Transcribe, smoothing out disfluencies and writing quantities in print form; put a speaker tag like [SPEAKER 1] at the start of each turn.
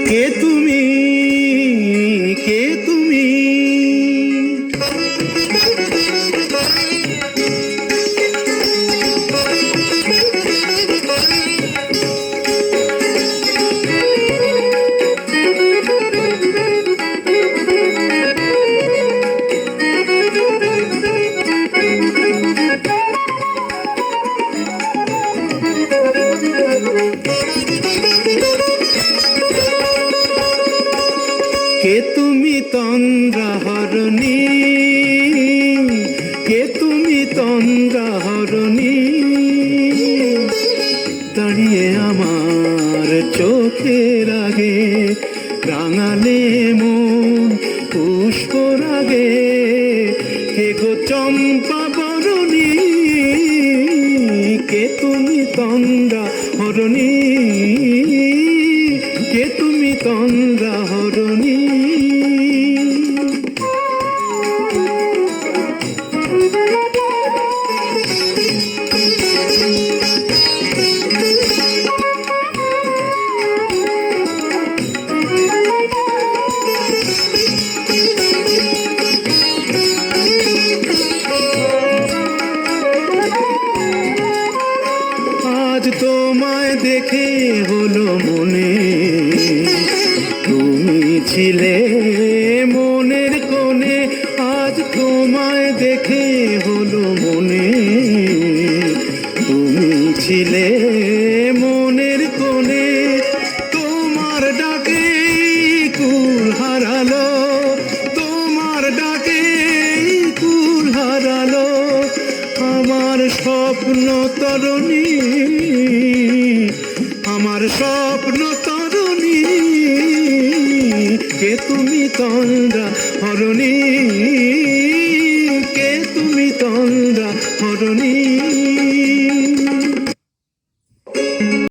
[SPEAKER 1] কে তুমি, কে তুমি? কে তুমি তন্দ্রাহরণী, কে তুমি তন্দ্রাহরণী? দাঁড়িয়ে আমার চোখের আগে রাঙালে মন পুষ্পর আগে। কে গো চম্পা বরণী, কে তুমি তন্দ্রাহরণী, কে তুমি তন্দ্রাহরণী? আজ তোমায় দেখে হলো মনে, তুমি ছিলে মনের কোণে। আজ তোমায় দেখে হলো মনে, তুমি ছিলে মনের কোণে। তোমার ডাকে কুল হারালো, তোমার ডাকে কুল হারালো আমার স্বপ্ন তরণী, আমার স্বপ্ন তরণী। কে তুমি তন্দ্রাহরণী, কে তুমি তন্দ্রাহরণী?